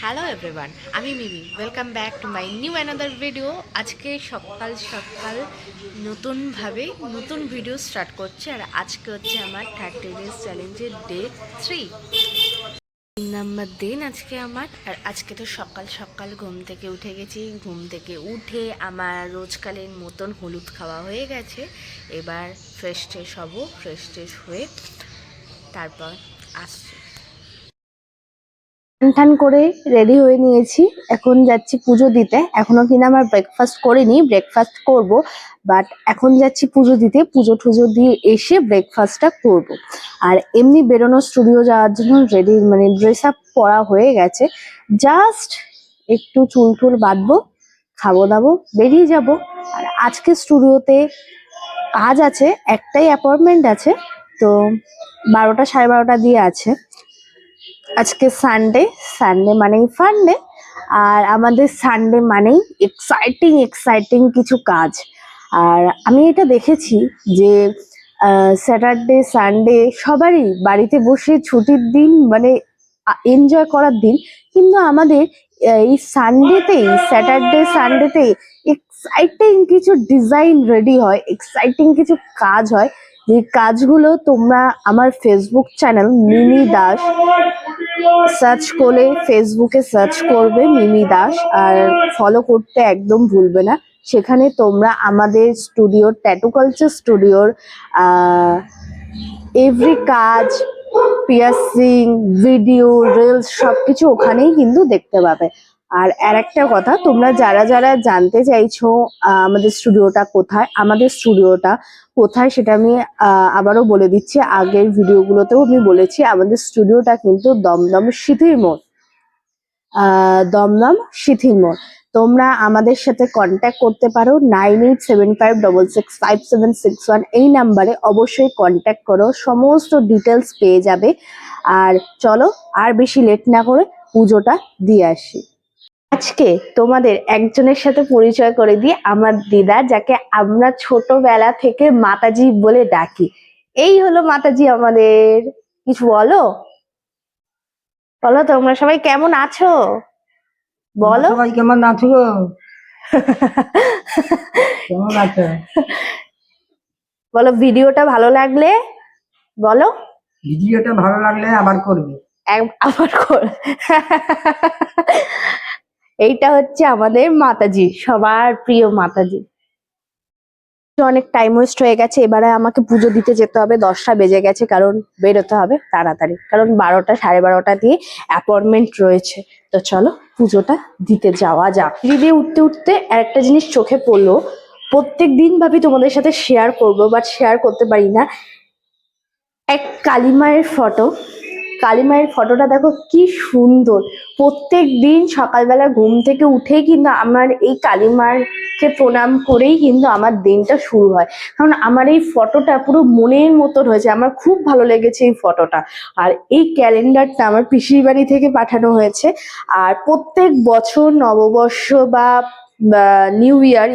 Hello everyone, আমি Mimi. Welcome back to my new another video. আজকে সকাল সকাল নতুন ভিডিও স্টার্ট করছে। আর আজকে হচ্ছে আমার 30 ডেজ চ্যালেঞ্জের ডে 3 নাম্বার দিন আজকে আমার। আর আজকে তো সকাল সকাল ঘুম থেকে উঠে গেছি। ঘুম থেকে উঠে আমার রোজকালের মতন হলুদ খাওয়া হয়ে গেছে। এবার ফ্রেশ ট্রেশ হবো। ফ্রেশ ট্রেশ হয়ে তারপর আসছি। টান করে রেডি হয়ে নিয়েছি, এখন যাচ্ছি পুজো দিতে। এখনো কিনা আমার ব্রেকফাস্ট করিনি, ব্রেকফাস্ট করব, বাট এখন যাচ্ছি পুজো দিতে। পুজো টুজো দিয়ে এসে ব্রেকফাস্টটা করব। আর এমনি বেরোনো স্টুডিও যাওয়ার জন্য রেডি, মানে ড্রেস আপ পরা হয়ে গেছে। জাস্ট একটু চুল টুল বাঁধবো, খাবো দাবো, বেরিয়ে যাব। আর আজকে স্টুডিওতে কাজ আছে, একটাই অ্যাপয়েন্টমেন্ট আছে, তো 12টা 12:30 দিয়ে আছে। আজকে সানডে, সানডে মানেই ফান্ডে। আর আমাদের সানডে মানেই এক্সাইটিং এক্সাইটিং কিছু কাজ। আর আমি এটা দেখেছি যে স্যাটারডে সানডে সবারই বাড়িতে বসে ছুটির দিন, মানে এনজয় করার দিন। কিন্তু আমাদের এই সানডেতেই, স্যাটারডে সানডেতেই এক্সাইটিং কিছু ডিজাইন রেডি হয়, এক্সাইটিং কিছু কাজ হয়। যে কাজগুলো তোমরা আমার ফেসবুক চ্যানেল মিমি দাস সার্চ করে, ফেসবুকে সার্চ করবে মিমি দাস, আর ফলো করতে একদম ভুলবে না। সেখানে তোমরা আমাদের স্টুডিওর, ট্যাটু কালচার স্টুডিওর এভরি কাজ, পিয়ার্সিং, ভিডিও, রিলস সবকিছু ওখানেই কিন্তু দেখতে পাবে। আর একটা কথা, তোমরা যারা যারা জানতে চাইছো আমাদের স্টুডিওটা কোথায়, সেটা আমি আবারও বলে দিচ্ছি। আগের ভিডিওগুলোতেও আমি বলেছি, আমাদের স্টুডিওটা কিন্তু দমদম সিথির মোড়। দমদম সিথির মোড়। তোমরা আমাদের সাথে কন্ট্যাক্ট করতে পারো 9875665761 এই নাম্বারে অবশ্যই কন্ট্যাক্ট করো, সমস্ত ডিটেলস পেয়ে যাবে। আর চলো আর বেশি লেট না করে পুজোটা দিয়ে আসি। আজকে তোমাদের একজনের সাথে পরিচয় করে দিই, আমার দিদা, যাকে আমরা ছোটবেলা থেকে মাতাজি বলে ডাকি। এই হলো মাতাজি আমাদের। কিছু বলো, বলো তোমরা সবাই কেমন আছো, বলো। সবাই কেমন আছো গো? কেমন আছো? বলো ভিডিওটা ভালো লাগলে, বলো ভিডিওটা ভালো লাগলে আবার করবে। আবার এইটা হচ্ছে আমাদের মাতাজি, সবার প্রিয় মাতাজি। অনেক টাইম ওয়েস্ট হয়ে গেছে, এবারে আমাকে পুজো দিতে যেতে হবে। 10টা বেজে গেছে, কারণ বেরোতে হবে তাড়াতাড়ি, কারণ 12টা 12:30 দিয়ে অ্যাপয়েন্টমেন্ট রয়েছে। তো চলো পুজোটা দিতে যাওয়া যাক। দিদি উঠতে উঠতে একটা জিনিস চোখে পড়লো, প্রত্যেক দিন ভাবি তোমাদের সাথে শেয়ার করবো, বাট শেয়ার করতে পারি না। এক কালীমায়ের ফটো, কালীমায়ের ফটোটা দেখো কি সুন্দর। প্রত্যেক দিন সকালবেলা ঘুম থেকে উঠেই কিন্তু আমার এই কালীমাকে প্রণাম করেই কিন্তু আমার দিনটা শুরু হয়। কারণ আমার এই ফটোটা পুরো মনের মতো হয়েছে, আমার খুব ভালো লেগেছে এই ফটোটা। আর এই ক্যালেন্ডারটা আমার পিসির বাড়ি থেকে পাঠানো হয়েছে। আর প্রত্যেক বছর নববর্ষ বা নিউ ইয়ার,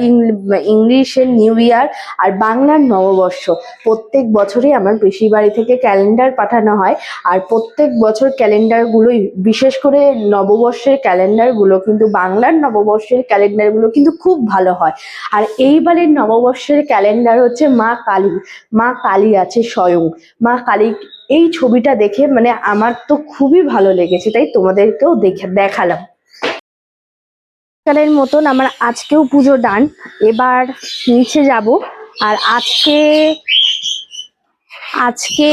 ইংলিশের নিউ ইয়ার আর বাংলার নববর্ষ, প্রত্যেক বছরই আমার পিসির বাড়ি থেকে ক্যালেন্ডার পাঠানো হয়। আর প্রত্যেক বছর ক্যালেন্ডারগুলোই, বিশেষ করে নববর্ষের ক্যালেন্ডারগুলো, কিন্তু বাংলার নববর্ষের ক্যালেন্ডারগুলো কিন্তু খুব ভালো হয়। আর এইবারের নববর্ষের ক্যালেন্ডার হচ্ছে মা কালী, মা কালী আছে স্বয়ং, মা কালী। এই ছবিটা দেখে মানে আমার তো খুবই ভালো লেগেছে, তাই তোমাদেরকেও দেখালাম। কালের মতন আমার আজকেও পুজো ডান। এবার নিচে যাব। আর আজকে আজকে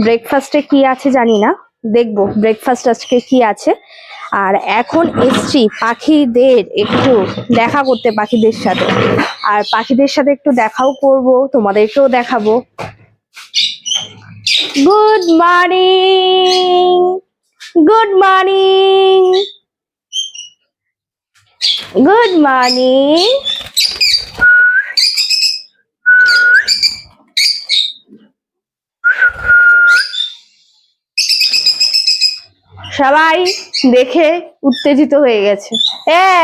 ব্রেকফাস্টে কি আছে জানি না, দেখবো ব্রেকফাস্ট আজকে কি আছে। আর এখন এসছি পাখিদের একটু দেখা করতে, পাখিদের সাথে। আর পাখিদের সাথে একটু দেখাও করব, তোমাদেরকেও দেখাবো। Good morning, good morning, good morning. সবাই দেখে উত্তেজিত হয়ে গেছে।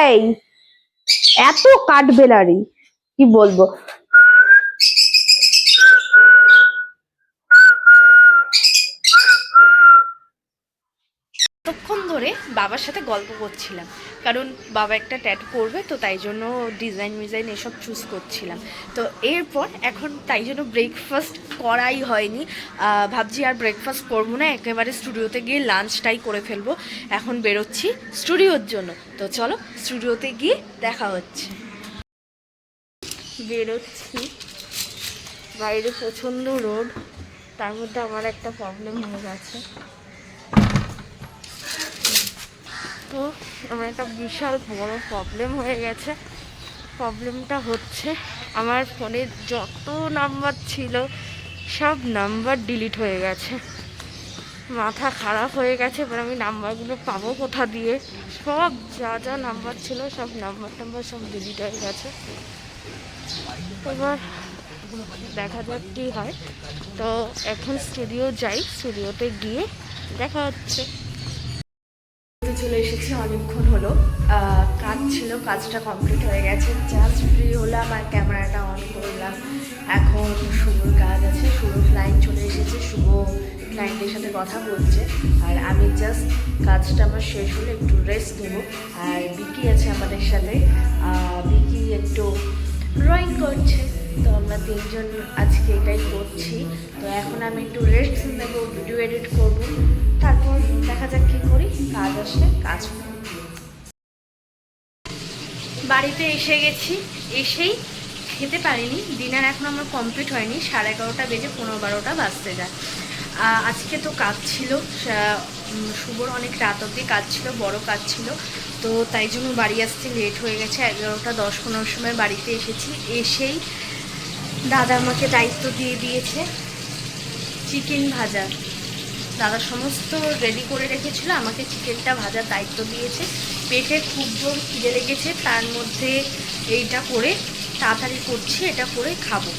এই এত কাঠবেলারি, কি বলবো। ততক্ষণ ধরে বাবার সাথে গল্প করছিলাম, কারণ বাবা একটা ট্যাটু করবে, তো তাই জন্য ডিজাইন এসব চুজ করছিলাম। তো এরপর এখন তাই জন্য ব্রেকফাস্ট করাই হয়নি। ভাবছি আর ব্রেকফাস্ট করবো না, একেবারে স্টুডিওতে গিয়ে লাঞ্চটাই করে ফেলবো। এখন বেরোচ্ছি স্টুডিওর জন্য, তো চলো স্টুডিওতে গিয়ে দেখা হচ্ছে। বেরোচ্ছি, বাইরে প্রচণ্ড রোদ, তার মধ্যে আমার একটা প্রবলেম হয়ে গেছে। তো আমার একটা বিশাল বড় প্রবলেম হয়ে গেছে। প্রবলেমটা হচ্ছে আমার ফোনে যত নাম্বার ছিল সব নাম্বার ডিলিট হয়ে গেছে। মাথা খারাপ হয়ে গেছে, এবার আমি নাম্বারগুলো পাবো কোথা দিয়ে? সব যা নাম্বার ছিল সব নাম্বার সব ডিলিট হয়ে গেছে। এবার দেখা যাক কী হয়। তো এখন স্টুডিও যাই, স্টুডিওতে গিয়ে দেখা হচ্ছে। চলে এসেছি, অনেকক্ষণ হলো, কাজ ছিল, কাজটা কমপ্লিট হয়ে গেছে। জাস্ট ফ্রি হলাম আর ক্যামেরাটা অন করলাম। এখন শুভর কাজ আছে, শুভ ক্লায়েন্ট চলে এসেছে, শুভ ক্লায়েন্টের সাথে কথা বলছে, আর আমি জাস্ট কাজটা আমার শেষ হলে একটু রেস্ট নেবো। আর বিকি আছে আমাদের সাথে, বিকি একটু ড্রয়িং করছে, তো আমরা তিনজন আজকে এটাই করছি। তো এখন আমি একটু রেস্ট নেবো, ভিডিও এডিট করবো, তারপর দেখা যাক কী করি, কাজ আসলে কাজ করব। বাড়িতে এসে গেছি, এসেই খেতে পারিনি, ডিনার এখন আমার কমপ্লিট হয়নি, 11:30 বেজে 12টা বাজতে যায়। আজকে তো কাজ ছিল, শুভর অনেক রাত অবধি কাজ ছিল, বড় কাজ ছিল, তো তাই জন্য বাড়ি আসতে লেট হয়ে গেছে। 11টা 10-15 সময় বাড়িতে এসেছি। এসেই দাদা আমাকে দায়িত্ব দিয়ে দিয়েছে চিকেন ভাজা। দাদা সমস্ত রেডি করে রেখেছিল, আমাকে চিকেনটা ভাজার দায়িত্ব দিয়েছে। পেটে খুব জোর খিদে লেগেছে, তার মধ্যে এইটা করে তাড়াতাড়ি করছি, এটা করে খাবো।